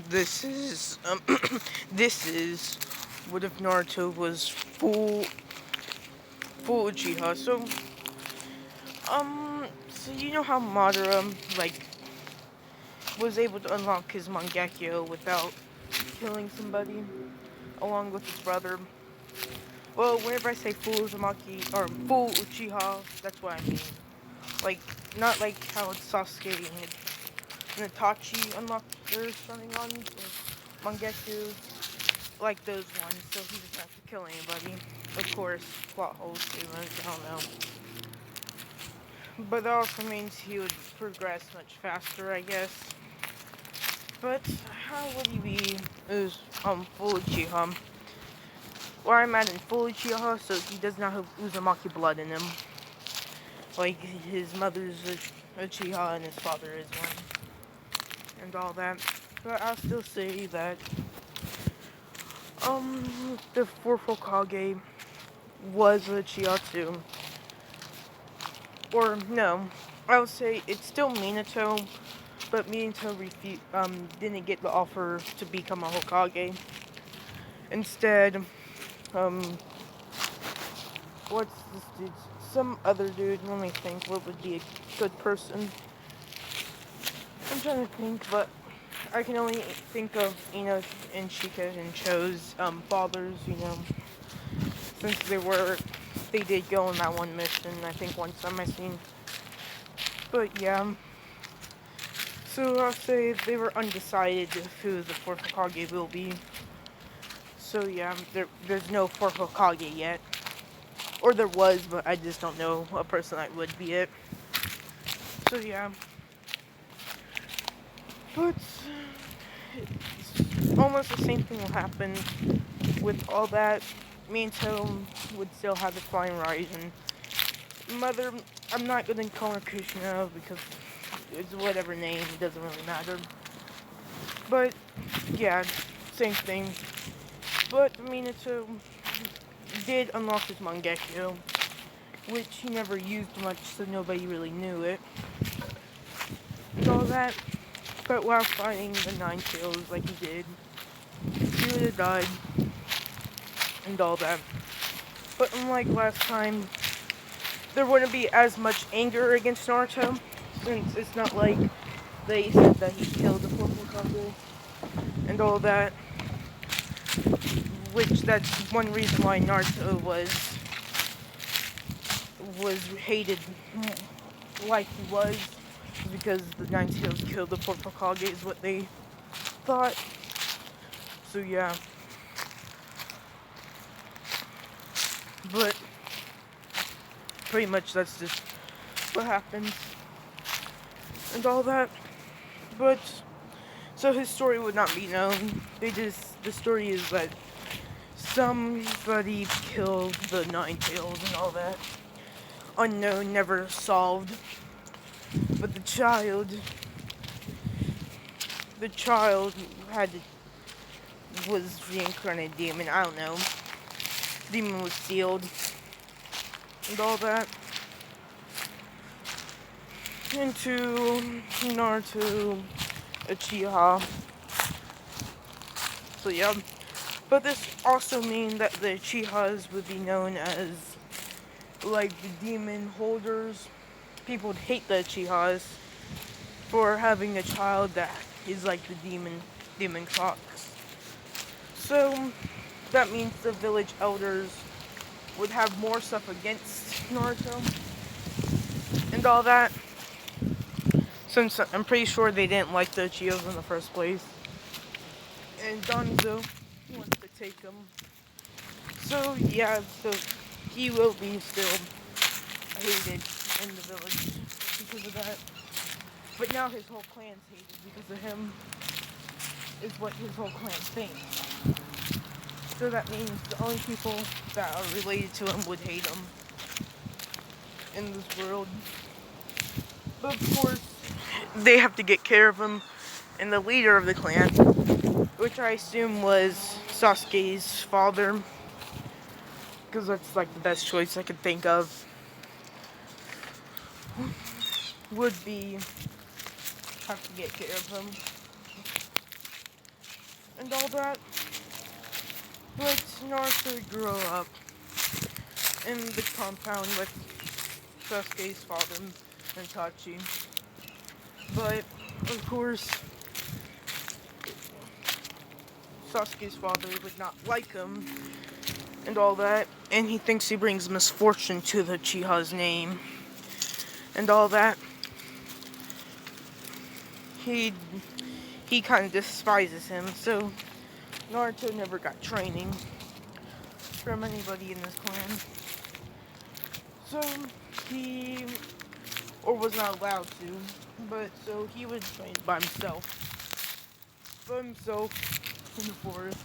this is this is what if Naruto was full uchiha. So you know how Madara was able to unlock his Mangekyo without killing somebody along with his brother. Well, whenever I say full Uzumaki or full Uchiha, that's what I mean. Like, not like how Sasuke and Itachi unlocked their Sharingan or Mangekyo, like those ones, so he just has to kill anybody. Of course, plot holes, I don't know. But that also means he would progress much faster, I guess. But how would he be full Uchiha? Where I'm at in full Uchiha, so he does not have Uzumaki blood in him. Like his mother's Uchiha and his father is one. And all that. But I'll still say that the fourth Hokage was Uchiha too. Or no, I would say it's still Minato, but Minato didn't get the offer to become a Hokage. Instead, what's this dude? Some other dude. Let me think. What would be a good person? I'm trying to think, but I can only think of Ino and Shika and Cho's fathers. Since they did go on that one mission. I think one time I seen. But yeah. So I'll say they were undecided who the fourth Hokage will be. So yeah, there's no fourth Hokage yet. Or there was, but I just don't know a person that would be it. So yeah. But it's almost the same thing will happen with all that. Minato would still have the flying rise, and Mother, I'm not gonna call her Kushina because it's whatever name, it doesn't really matter. But yeah, same thing. But Minato did unlock his Mangekyo, which he never used much, so nobody really knew it. And all that. But while fighting the Nine Tails like he did, he would have died. And all that. But unlike last time, there wouldn't be as much anger against Naruto, since it's not like they said that he killed the fourth Hokage and all that. Which that's one reason why Naruto was hated like he was, because the Nine Tails killed the fourth Hokage is what they thought. So yeah. But pretty much that's just what happens and all that. But so his story would not be known. The story is that somebody killed the Nine Tails and all that. Unknown, never solved. But the child was reincarnated demon. I don't know. Demon was sealed and all that into Naruto Uchiha. So yeah. But this also means that the Uchihas would be known as like the demon holders. People would hate the Uchihas for having a child that is like the demon fox. So that means the village elders would have more stuff against Naruto and all that. Since I'm pretty sure they didn't like the Uchihas in the first place. And Danzo wants to take him. So yeah, so he will be still hated in the village because of that. But now his whole clan's hated because of him, is what his whole clan thinks. So that means the only people that are related to him would hate him in this world. But of course, they have to get care of him, and the leader of the clan, which I assume was Sasuke's father, because that's like the best choice I could think of, would be have to get care of him. and all that. But Naruto grew up in the compound with Sasuke's father and Itachi. But, of course, Sasuke's father would not like him and all that, and he thinks he brings misfortune to the Uchiha's name and all that. He kind of despises him, so Naruto never got training from anybody in this clan. So he, or was not allowed to, but so he would train by himself in the forest.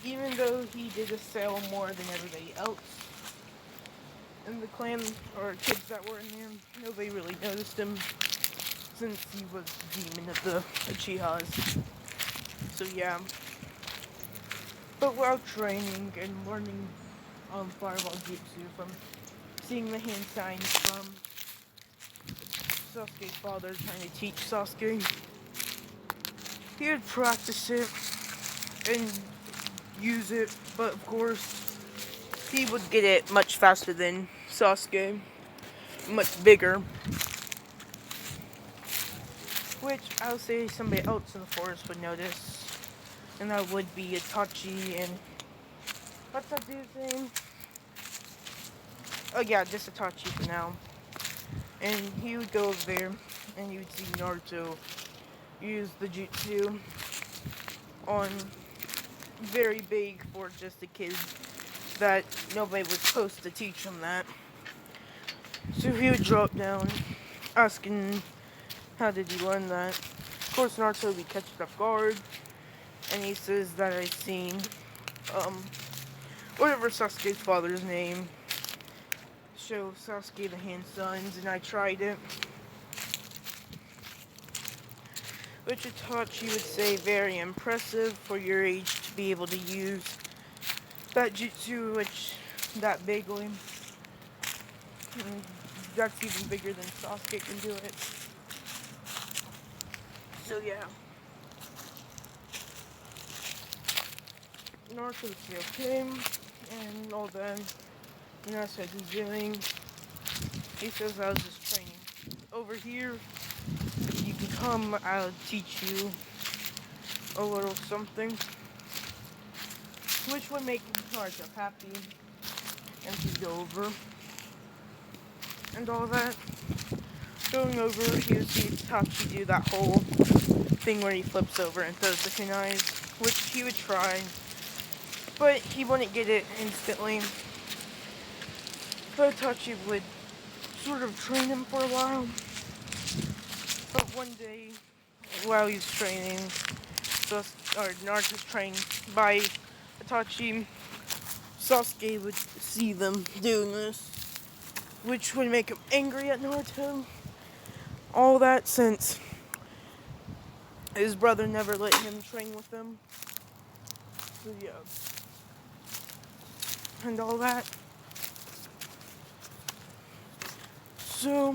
Even though he did excel more than everybody else in the clan, or kids that were in there, nobody really noticed him since he was the demon of the Uchihas. So yeah. But while training and learning fireball jutsu from seeing the hand signs from Sasuke's father trying to teach Sasuke, he would practice it and use it, but of course he would get it much faster than Sasuke, much bigger, which I'll say somebody else in the forest would notice, and that would be Itachi and what's that dude's name? Oh yeah, just Itachi for now. And he would go over there and you would see Naruto use the jutsu on very big for just a kid that nobody was supposed to teach him that. So he would drop down asking how did he learn that. Of course Naruto would be catched off guard and he says that I seen whatever Sasuke's father's name show Sasuke the hand signs and I tried it. Which Itachi would say very impressive for your age to be able to use that jutsu, which that bigly. And that's even bigger than Sasuke can do it. So yeah. Naruto would say okay, and all that. And that's what he's doing. He says I was just training. Over here, if you can come, I'll teach you a little something. Which would make Naruto happy. And he'd go over. And all that. Going over, he would see Itachi do that whole thing where he flips over and throws the kunais, which he would try. But he wouldn't get it instantly. But Itachi would sort of train him for a while. But one day, while he's training, Naruto's trained by Itachi, Sasuke would see them doing this, which would make him angry at Naruto. All that since his brother never let him train with them. So yeah. And all that. So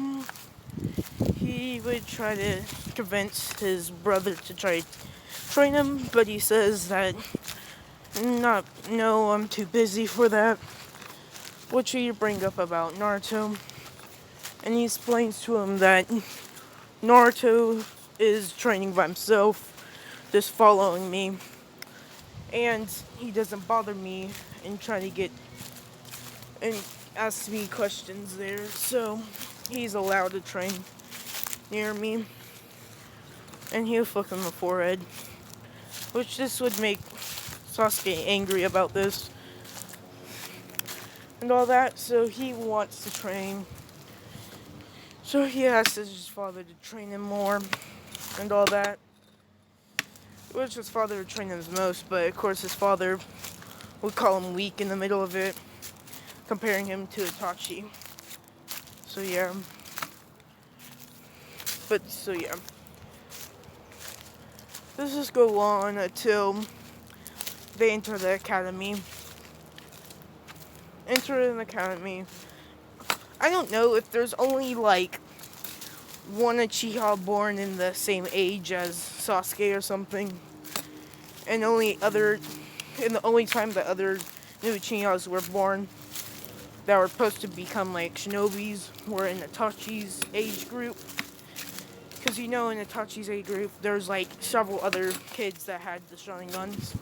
he would try to convince his brother to try to train him, but he says that no, I'm too busy for that. Which he bring up about Naruto. And he explains to him that Naruto is training by himself, just following me. And he doesn't bother me and try to get and ask me questions there. So he's allowed to train near me. And he'll fuck him in the forehead. Which this would make Sasuke angry about this. And all that, so he wants to train. So he asks his father to train him more, and all that. Which his father would train him the most, but of course his father would call him weak in the middle of it, comparing him to Itachi. So yeah. So yeah. This just go on until they enter the academy. Enter an academy. I don't know if there's only like one Uchiha born in the same age as Sasuke or something, and the only time that other new Uchihas were born that were supposed to become like shinobis were in Itachi's age group. Because in Itachi's age group, there's like several other kids that had the Sharingans.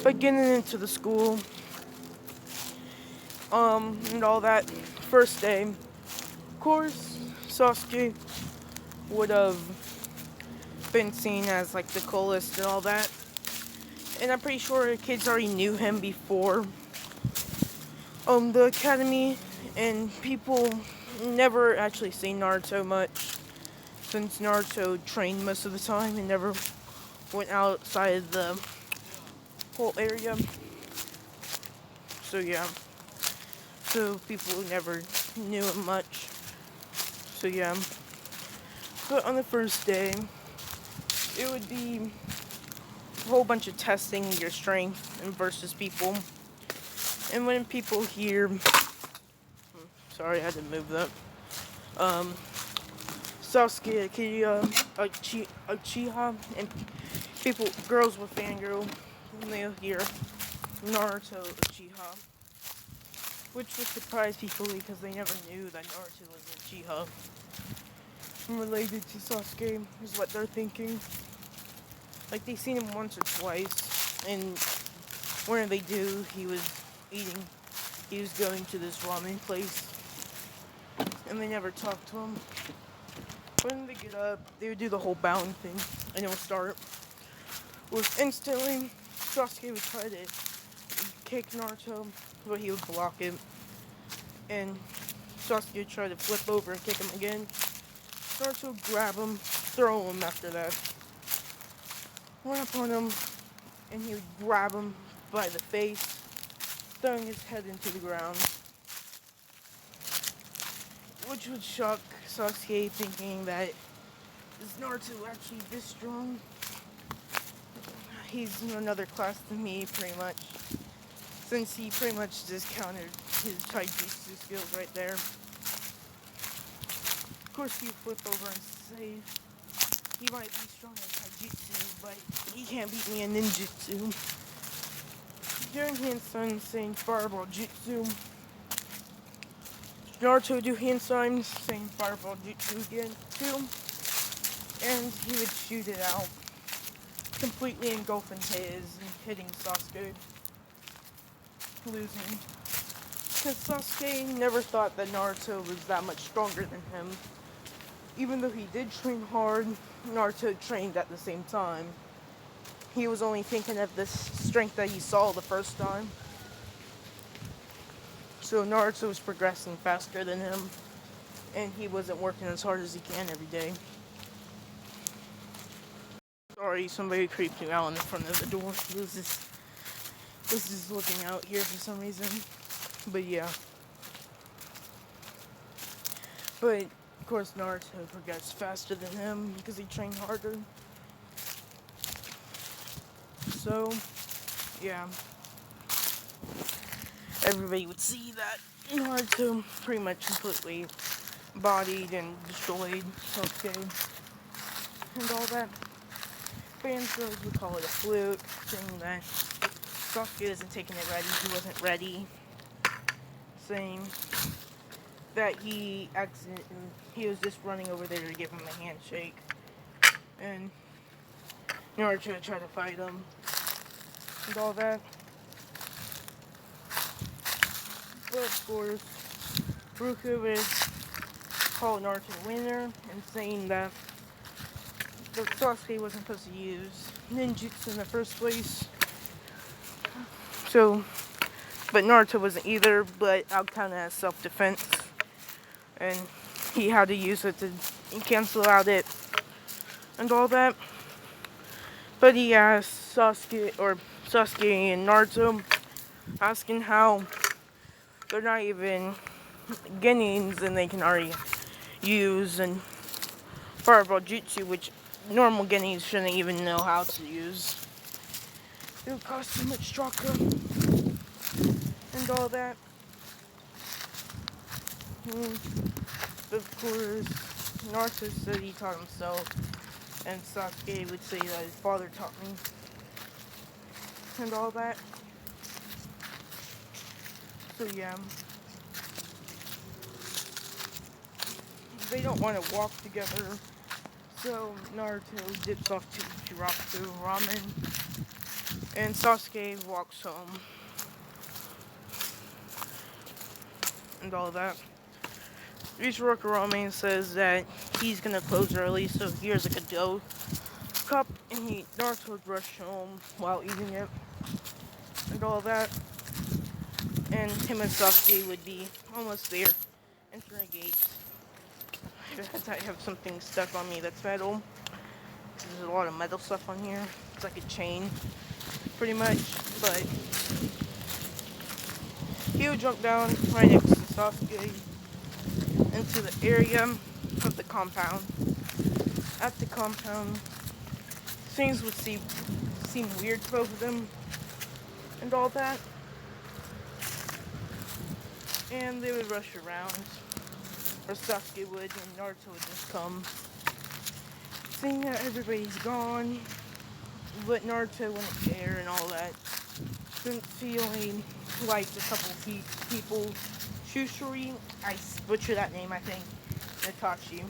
But getting into the school, and all that, first day, of course, Sasuke would have been seen as like the coolest and all that. And I'm pretty sure kids already knew him before the academy, and people never actually seen Naruto much, since Naruto trained most of the time and never went outside of the whole area. So yeah. So people never knew him much. So yeah. But on the first day, it would be a whole bunch of testing your strength and versus people. And when people hear, sorry, I had to move that. Sasuke, Uchiha, and girls will fangirl when they'll hear Naruto Uchiha, which would surprise people because they never knew that Naruto was Uchiha. Related to Sasuke is what they're thinking. Like, they've seen him once or twice, and whenever they do, he was going to this ramen place, and they never talked to him. When they get up, they would do the whole bound thing, and it would start with instantly, Sasuke would try to kick Naruto, but he would block him, and Sasuke would try to flip over and kick him again. Naruto would grab him, throw him after that, run up on him, and he would grab him by the face, throwing his head into the ground, which would shock Sasuke, thinking that, is Naruto actually this strong? He's in another class than me, pretty much, since he pretty much just countered his taijutsu skills right there. Of course, he'd flip over and say, he might be strong in taijutsu, but he can't beat me in ninjutsu. Hearing his son saying fireball jutsu, Naruto do hand signs saying fireball jutsu again too, and he would shoot it out, completely engulfing his and hitting Sasuke, losing. Because Sasuke never thought that Naruto was that much stronger than him. Even though he did train hard, Naruto trained at the same time. He was only thinking of the strength that he saw the first time. So Naruto was progressing faster than him, and he wasn't working as hard as he can every day. Sorry, somebody creeped me out in the front of the door. Was just looking out here for some reason. But yeah. But of course Naruto progressed faster than him because he trained harder. So yeah. Everybody would see that Naruto pretty much completely bodied and destroyed Sasuke and all that. Fans would call it a fluke, saying that Sasuke isn't taking it ready, he wasn't ready, saying that he was just running over there to give him a handshake, and Naruto tried to fight him and all that. But of course, Ruka would call Naruto a winner and saying that Sasuke wasn't supposed to use ninjutsu in the first place. So, but Naruto wasn't either, but out kind of as self-defense, and he had to use it to cancel out it and all that. But he asked Sasuke and Naruto, asking how they're not even genins and they can already use and fireball jutsu, which normal genins shouldn't even know how to use. It would cost so much chakra and all that. But of course, Naruto said he taught himself, and Sasuke would say that his father taught me, and all that. So yeah, they don't want to walk together. So Naruto dips off to Ujiraku Ramen, and Sasuke walks home, and all that. Ujiraku Ramen says that he's gonna close early, so here's like a dough cup, and Naruto would rush home while eating it, and all that. And him and Sasuke would be almost there, entering gates. I have something stuck on me that's metal. There's a lot of metal stuff on here. It's like a chain, pretty much. But he would jump down right next to Sasuke into the area of the compound. At the compound, things would seem weird to both of them, and all that. And they would rush around, or Sasuke would, and Naruto would just come. Seeing that everybody's gone, but Naruto wouldn't care and all that. Since he only liked a couple people, Shushuri, I butcher that name, I think, Itachi.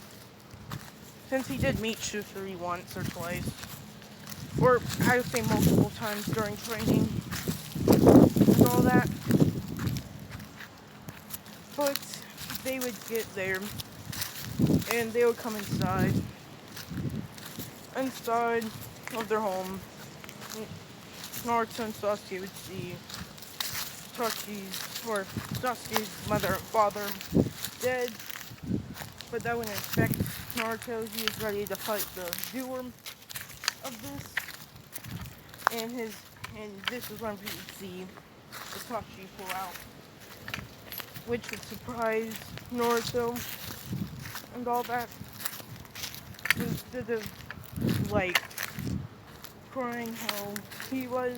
Since he did meet Shushuri once or twice, or I would say multiple times during training, and all that. But they would get there, and they would come inside of their home. Naruto and Sasuke would see Sasuke's mother and father dead, but that wouldn't affect Naruto. He was ready to fight the doer of this, and this is when we would see Itachi pull out, which would surprise Naruto and all that. Instead of like crying how he was,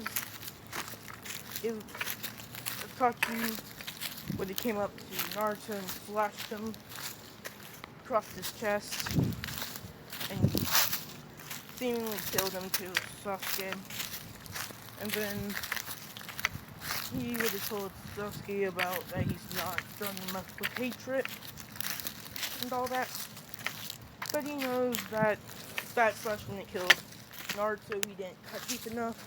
Itachi when he came up to Naruto and slashed him across his chest and seemingly killed him to Sasuke. And then he would have told Sasuke about that he's not done enough with hatred and all that. But he knows that slash when it killed Naruto, he didn't cut deep enough.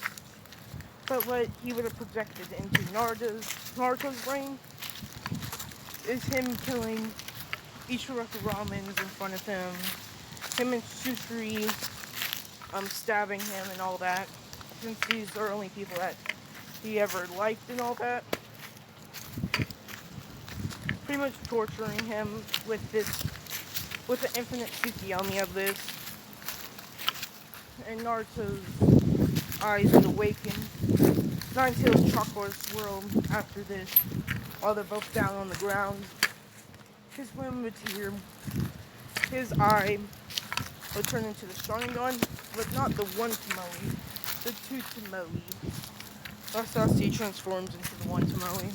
But what he would have projected into Naruto's brain is him killing Ichiraku Ramens in front of him and Susuri stabbing him and all that, since these are only people that he ever liked and all that. Pretty much torturing him with the infinite Tsukiyomi of this. And Naruto's eyes would awaken. Nine-Tails chakra swirl after this, while they're both down on the ground. His whim would tear. His eye would turn into the Sharingan, but not the one Tomoe, the two Tomoe. That's how he transforms into the one Tomoe.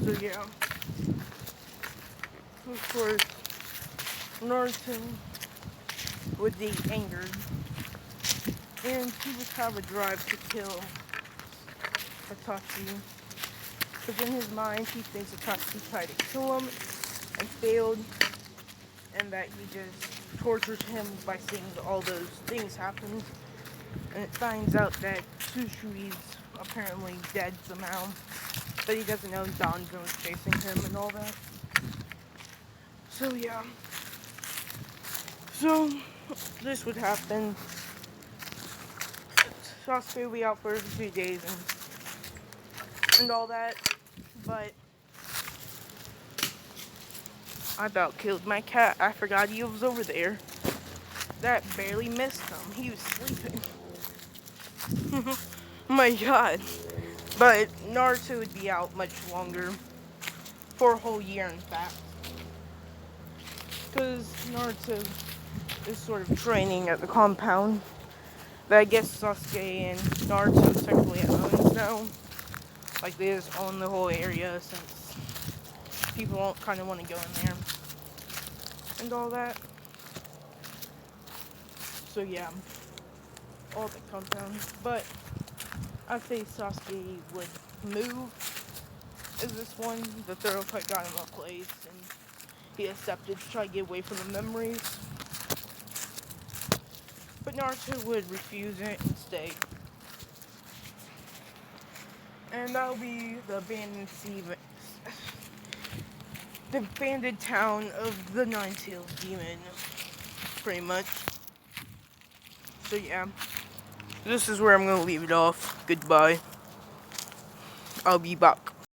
So yeah. Of course, Naruto would be angered, and he would have a drive to kill Itachi. But in his mind, he thinks Itachi tried to kill him and failed, and that he just tortures him by seeing all those things happen. And it finds out that Sushui's apparently dead somehow, but he doesn't know Danzo is chasing him and all that. So yeah. So this would happen. Sasuke would be out for a few days and all that, but I about killed my cat. I forgot he was over there. That barely missed him. He was sleeping. My god. But Naruto would be out much longer. For a whole year, in fact. Because Naruto is sort of training at the compound that I guess Sasuke and Naruto technically owns now. Like they just own the whole area since people don't kind of want to go in there and all that. So yeah, all that comes down. But I'd say Sasuke would move is this one. The thorough cut got him a place, and he accepted to try to get away from the memories. But Naruto would refuse it and stay. And that'll be the abandoned the abandoned town of the Nine-Tailed Demon, pretty much. So yeah, this is where I'm gonna leave it off. Goodbye. I'll be back.